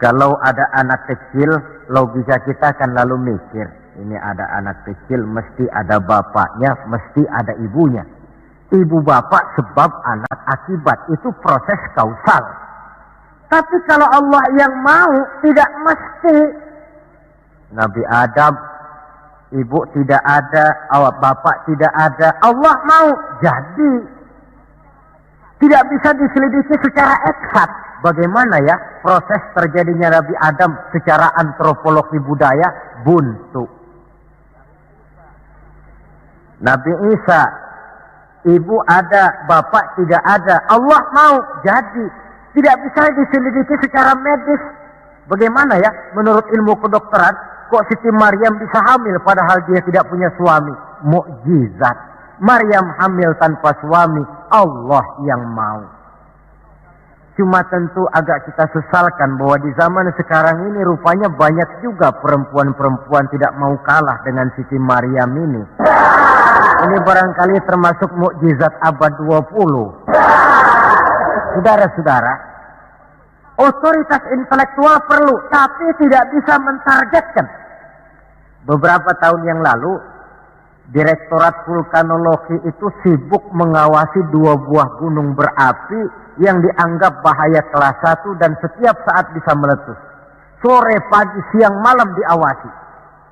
kalau ada anak kecil, logika kita akan lalu mikir, ini ada anak kecil, mesti ada bapaknya, mesti ada ibunya. Ibu bapak sebab anak akibat, itu proses kausal. Tapi kalau Allah yang mau, tidak mesti. Nabi Adam, ibu tidak ada, bapak tidak ada. Allah mau, jadi. Tidak bisa diselidiki secara eksat. Bagaimana ya proses terjadinya Nabi Adam secara antropologi budaya? Buntu. Nabi Isa, ibu ada, bapak tidak ada. Allah mau, jadi. Tidak bisa diselidiki secara medis. Bagaimana ya menurut ilmu kedokteran, kok Siti Maryam bisa hamil padahal dia tidak punya suami? Mukjizat. Maryam hamil tanpa suami, Allah yang mau. Cuma tentu agak kita sesalkan bahwa di zaman sekarang ini rupanya banyak juga perempuan-perempuan tidak mau kalah dengan Siti Maryam ini. Ini barangkali termasuk mukjizat abad 20. Saudara-saudara, otoritas intelektual perlu, tapi tidak bisa mentargetkan. Beberapa tahun yang lalu, Direktorat Vulkanologi itu sibuk mengawasi 2 buah gunung berapi yang dianggap bahaya kelas 1 dan setiap saat bisa meletus. Sore, pagi, siang, malam diawasi.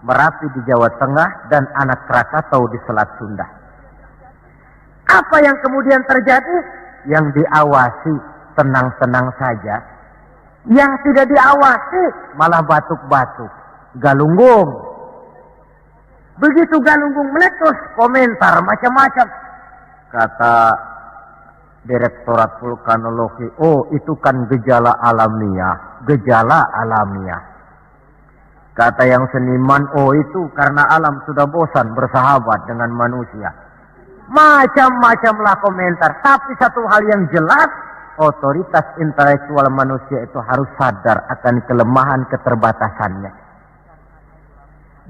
Merapi di Jawa Tengah, dan Anak Krakatau di Selat Sunda. Apa yang kemudian terjadi? Yang diawasi tenang-tenang saja. Yang tidak diawasi malah batuk-batuk, galunggung. Begitu galunggung meletus, komentar macam-macam. Kata Direktorat Vulkanologi, oh itu kan gejala alamiah, gejala alamiah. Kata yang seniman, oh itu karena alam sudah bosan bersahabat dengan manusia. Macam-macamlah komentar. Tapi satu hal yang jelas, otoritas intelektual manusia itu harus sadar akan kelemahan keterbatasannya.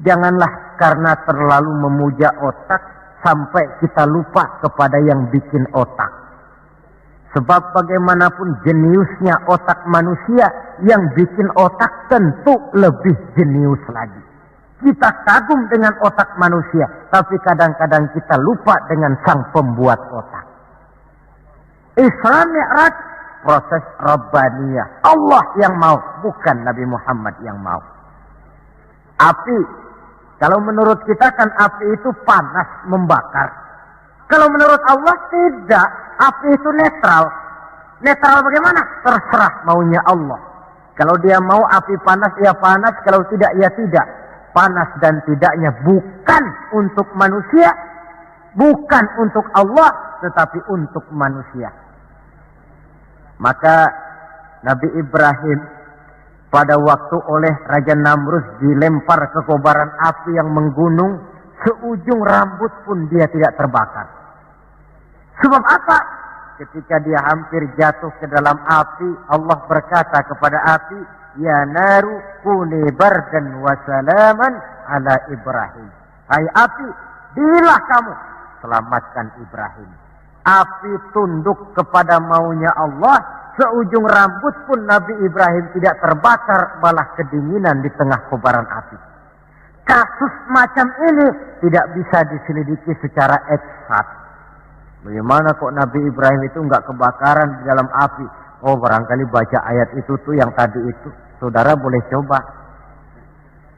Janganlah karena terlalu memuja otak sampai kita lupa kepada yang bikin otak. Sebab bagaimanapun jeniusnya otak manusia, yang bikin otak tentu lebih jenius lagi. Kita kagum dengan otak manusia, tapi kadang-kadang kita lupa dengan sang pembuat otak. Isra Mi'raj, proses Rabbaniyah. Allah yang mau, bukan Nabi Muhammad yang mau. Api, kalau menurut kita kan api itu panas, membakar. Kalau menurut Allah tidak, api itu netral. Netral bagaimana? Terserah maunya Allah. Kalau dia mau api panas, ya panas. Kalau tidak, ya tidak. Panas dan tidaknya bukan untuk manusia, bukan untuk Allah, tetapi untuk manusia. Maka Nabi Ibrahim pada waktu oleh Raja Namrus dilempar ke kobaran api yang menggunung, seujung rambut pun dia tidak terbakar. Sebab apa? Ketika dia hampir jatuh ke dalam api, Allah berkata kepada api, ya naru kuni bardan wa salaman ala Ibrahim. Hai api, dilah kamu, selamatkan Ibrahim. Api tunduk kepada maunya Allah, seujung rambut pun Nabi Ibrahim tidak terbakar, malah kedinginan di tengah kobaran api. Kasus macam ini tidak bisa diselidiki secara eksakt. Bagaimana kok Nabi Ibrahim itu enggak kebakaran di dalam api? Oh, barangkali baca ayat itu tuh yang tadi itu. Saudara boleh coba.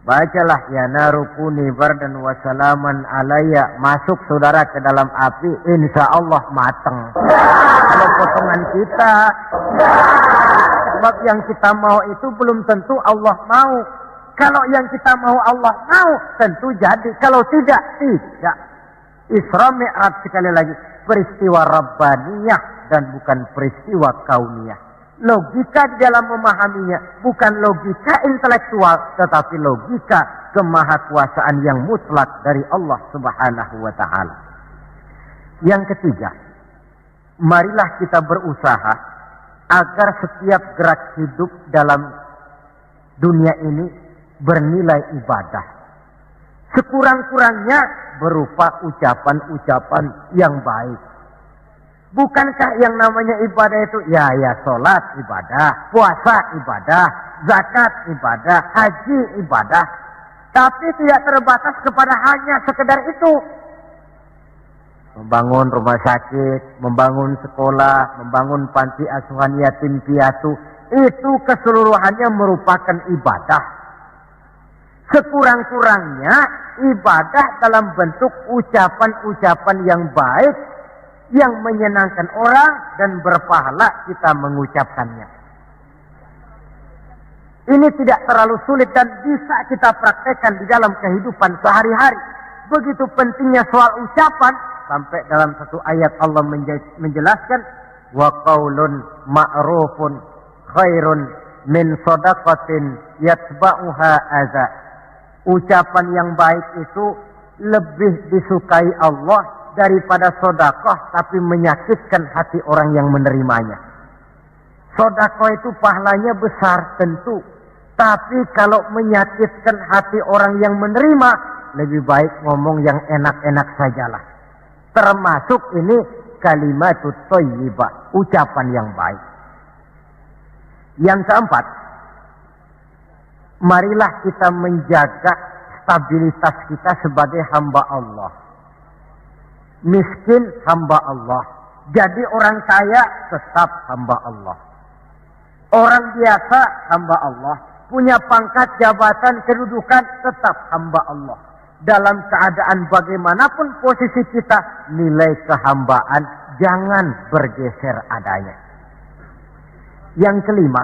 Bacalah, ya narukuni bardan wa salaman alayya. Masuk saudara ke dalam api, insya Allah mateng. Kalau potongan kita, sebab yang kita mau itu belum tentu Allah mau. Kalau yang kita mau Allah mau, tentu jadi. Kalau tidak, tidak. Isra Mi'raj sekali lagi. Peristiwa Rabbaniyah dan bukan peristiwa kauniyah. Logika di dalam memahaminya bukan logika intelektual, tetapi logika kemahakuasaan yang mutlak dari Allah Subhanahu wa ta'ala. Yang ketiga, marilah kita berusaha agar setiap gerak hidup dalam dunia ini bernilai ibadah. Sekurang-kurangnya berupa ucapan-ucapan yang baik. Bukankah yang namanya ibadah itu ya sholat ibadah, puasa ibadah, zakat ibadah, haji ibadah. Tapi tidak terbatas kepada hanya sekedar itu. Membangun rumah sakit, membangun sekolah, membangun panti asuhan yatim piatu, itu keseluruhannya merupakan ibadah. Sekurang-kurangnya ibadah dalam bentuk ucapan-ucapan yang baik, yang menyenangkan orang dan berpahala kita mengucapkannya. Ini tidak terlalu sulit dan bisa kita praktekkan di dalam kehidupan sehari-hari. Begitu pentingnya soal ucapan, sampai dalam satu ayat Allah menjelaskan, wa qaulun ma'rufun khairun min shadaqatin yatba'uha adza. Ucapan yang baik itu lebih disukai Allah daripada sedekah tapi menyakitkan hati orang yang menerimanya. Sedekah itu pahalanya besar tentu, tapi kalau menyakitkan hati orang yang menerima, lebih baik ngomong yang enak-enak sajalah. Termasuk ini kalimatut thayyibah, ucapan yang baik. Yang keempat, marilah kita menjaga stabilitas kita sebagai hamba Allah. Miskin hamba Allah. Jadi orang kaya tetap hamba Allah. Orang biasa hamba Allah. punya pangkat, jabatan, kedudukan, tetap hamba Allah. Dalam keadaan bagaimanapun posisi kita, nilai kehambaan jangan bergeser adanya. Yang kelima,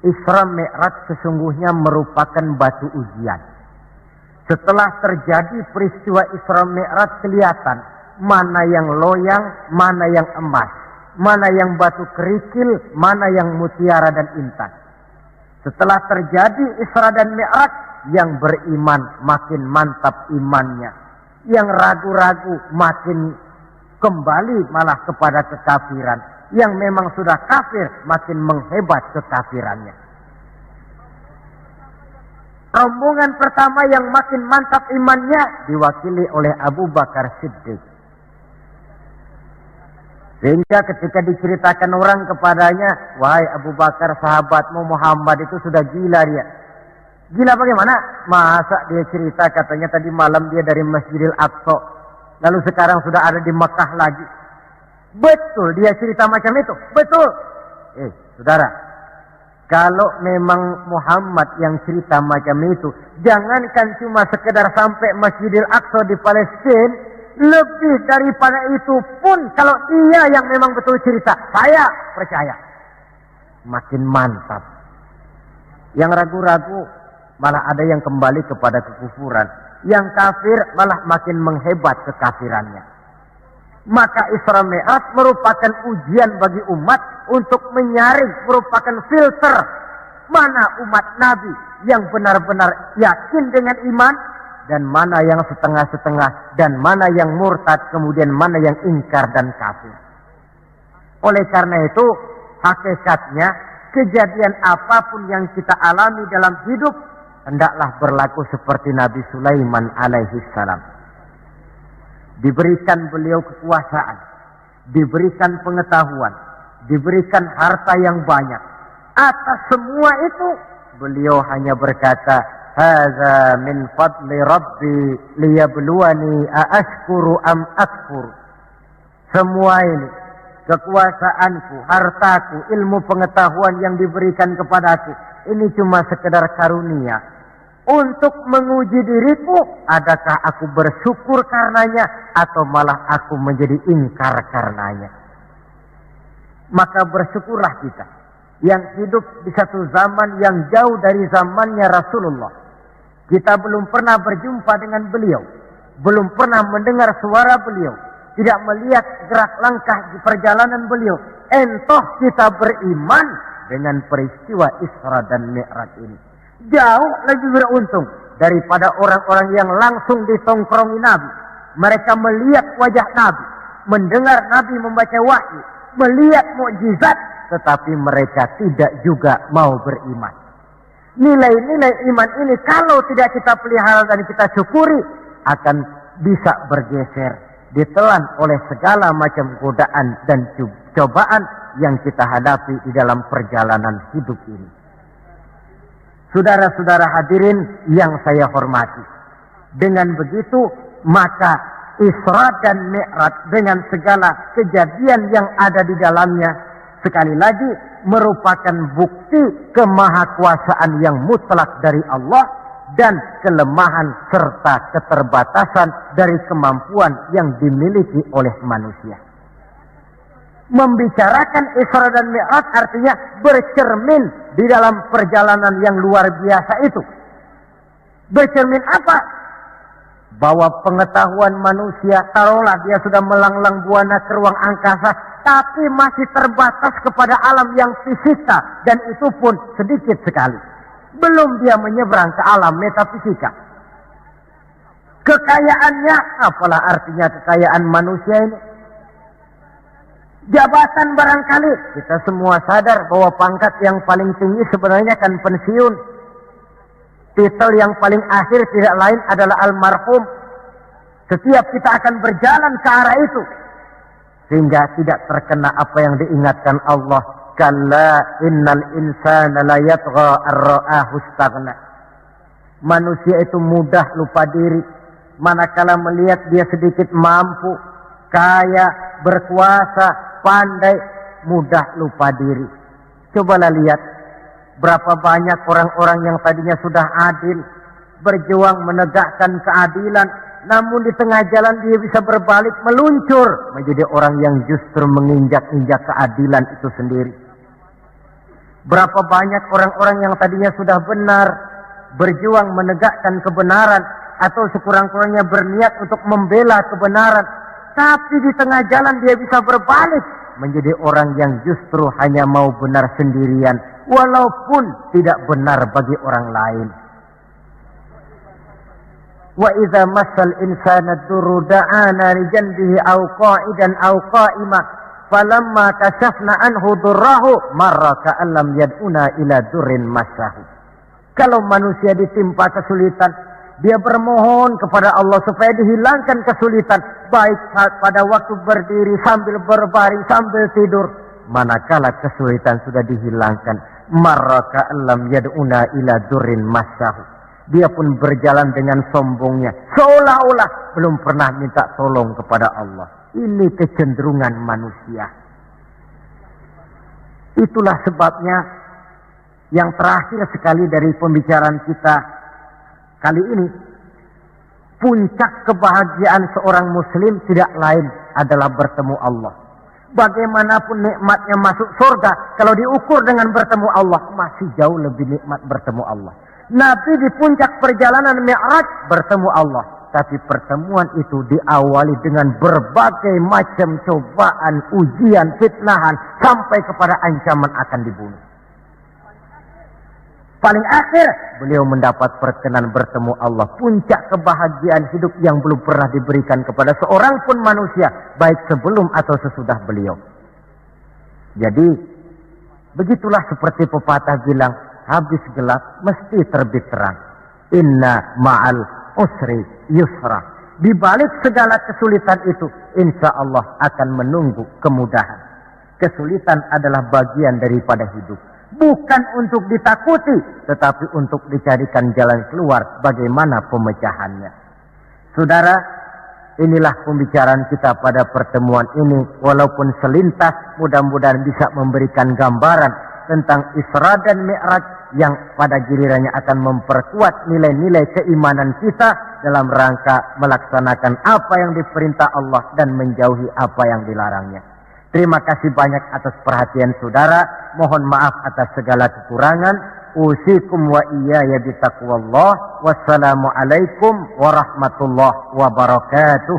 Isra Mi'raj sesungguhnya merupakan batu ujian. Setelah terjadi peristiwa Isra Mi'raj kelihatan mana yang loyang, mana yang emas, mana yang batu kerikil, mana yang mutiara dan intan. Setelah terjadi Isra dan Mi'raj, yang beriman makin mantap imannya, yang ragu-ragu makin kembali malah kepada kekafiran, yang memang sudah kafir makin menghebat kekafirannya. Rombongan pertama yang makin mantap imannya diwakili oleh Abu Bakar Siddiq. Sehingga ketika diceritakan orang kepadanya, wahai Abu Bakar, sahabatmu Muhammad itu sudah gila dia. Gila bagaimana? Masa dia cerita katanya tadi malam dia dari Masjidil Aqsa, lalu sekarang sudah ada di Mekah lagi. Betul dia cerita macam itu? Betul. Saudara, kalau memang Muhammad yang cerita macam itu, jangankan cuma sekedar sampai Masjidil Aqsa di Palestina, lebih daripada itu pun kalau dia yang memang betul cerita, saya percaya. Makin mantap. Yang ragu-ragu malah ada yang kembali kepada kekufuran. Yang kafir malah makin menghebat kekafirannya. Maka Isra Mi'raj merupakan ujian bagi umat untuk menyaring, merupakan filter mana umat Nabi yang benar-benar yakin dengan iman, dan mana yang setengah-setengah, dan mana yang murtad, kemudian mana yang ingkar dan kafir. Oleh karena itu, hakikatnya kejadian apapun yang kita alami dalam hidup, hendaklah berlaku seperti Nabi Sulaiman alaihi salam. Diberikan beliau kekuasaan, diberikan pengetahuan, diberikan harta yang banyak. Atas semua itu, beliau hanya berkata, "Hadza min fadli Rabbi liyabluwani aashkuru am akfur." Semua ini, kekuasaanku, hartaku, ilmu pengetahuan yang diberikan kepadaku, ini cuma sekedar karunia untuk menguji diriku, adakah aku bersyukur karenanya atau malah aku menjadi ingkar karenanya. Maka bersyukurlah kita yang hidup di satu zaman yang jauh dari zamannya Rasulullah. Kita belum pernah berjumpa dengan beliau, belum pernah mendengar suara beliau, tidak melihat gerak langkah di perjalanan beliau. Entah kita beriman dengan peristiwa Isra dan Mi'raj ini. Jauh lebih beruntung daripada orang-orang yang langsung ditongkrongi Nabi. Mereka melihat wajah Nabi, mendengar Nabi membaca wahyu, melihat mukjizat, tetapi mereka tidak juga mau beriman. Nilai-nilai iman ini kalau tidak kita pelihara dan kita syukuri, akan bisa bergeser, ditelan oleh segala macam godaan dan cobaan yang kita hadapi di dalam perjalanan hidup ini. Saudara-saudara hadirin yang saya hormati, dengan begitu maka Isra dan Mi'raj dengan segala kejadian yang ada di dalamnya, sekali lagi merupakan bukti kemahakuasaan yang mutlak dari Allah dan kelemahan serta keterbatasan dari kemampuan yang dimiliki oleh manusia. Membicarakan Isra dan Mi'raj artinya bercermin di dalam perjalanan yang luar biasa itu. Bercermin apa? Bahwa pengetahuan manusia, taruhlah dia sudah melanglang buana ke ruang angkasa, tapi masih terbatas kepada alam yang fisika, dan itu pun sedikit sekali. Belum dia menyeberang ke alam metafisika. Kekayaannya, apalah artinya kekayaan manusia ini? Jabatan barangkali, kita semua sadar bahwa pangkat yang paling tinggi sebenarnya kan pensiun. Titel yang paling akhir tidak lain adalah almarhum. Setiap kita akan berjalan ke arah itu, sehingga tidak terkena apa yang diingatkan Allah. Kalla innal insana la yatgha ar-ra'ahu istaghna. Manusia itu mudah lupa diri manakala melihat dia sedikit mampu, kaya, berkuasa, pandai, mudah lupa diri. Cobalah lihat Berapa banyak orang-orang yang tadinya sudah adil, berjuang menegakkan keadilan, namun di tengah jalan dia bisa berbalik meluncur menjadi orang yang justru menginjak-injak keadilan itu sendiri. Berapa banyak orang-orang yang tadinya sudah benar, berjuang menegakkan kebenaran, atau sekurang-kurangnya berniat untuk membela kebenaran, tapi di tengah jalan dia bisa berbalik menjadi orang yang justru hanya mau benar sendirian, walaupun tidak benar bagi orang lain. Wa idza massal insana durru da'ana li janbihi aw qa'idan aw qa'ima falamma kashafna anhu durrahu marra ka'an lam yad'una ila durrin massahu. Kalau manusia ditimpa kesulitan, dia bermohon kepada Allah supaya dihilangkan kesulitan, baik pada waktu berdiri, sambil berbaring, sambil tidur. Manakala kesulitan sudah dihilangkan, marra ka'an lam yad'una ila durrin massahu, dia pun berjalan dengan sombongnya, seolah-olah belum pernah minta tolong kepada Allah. Ini kecenderungan manusia. Itulah sebabnya yang terakhir sekali dari pembicaraan kita kali ini, puncak kebahagiaan seorang muslim tidak lain adalah bertemu Allah. Bagaimanapun nikmatnya masuk surga, kalau diukur dengan bertemu Allah, masih jauh lebih nikmat bertemu Allah. Nabi di puncak perjalanan Mi'raj bertemu Allah. Tapi pertemuan itu diawali dengan berbagai macam cobaan, ujian, fitnahan, sampai kepada ancaman akan dibunuh. Paling akhir beliau mendapat perkenan bertemu Allah. Puncak kebahagiaan hidup yang belum pernah diberikan kepada seorang pun manusia, baik sebelum atau sesudah beliau. Jadi begitulah seperti pepatah bilang, habis gelap mesti terbit terang. Inna ma'al usri yusra. Di balik segala kesulitan itu, insya Allah akan menunggu kemudahan. Kesulitan adalah bagian daripada hidup. Bukan untuk ditakuti, tetapi untuk dicarikan jalan keluar bagaimana pemecahannya. Saudara, inilah pembicaraan kita pada pertemuan ini. Walaupun selintas, mudah-mudahan bisa memberikan gambaran tentang Isra dan Mi'raj yang pada gilirannya akan memperkuat nilai-nilai keimanan kita dalam rangka melaksanakan apa yang diperintah Allah dan menjauhi apa yang dilarangnya. Terima kasih banyak atas perhatian saudara. Mohon maaf atas segala kekurangan. Usikum wa iyaya bitaqwallah. Wassalamualaikum warahmatullahi wabarakatuh.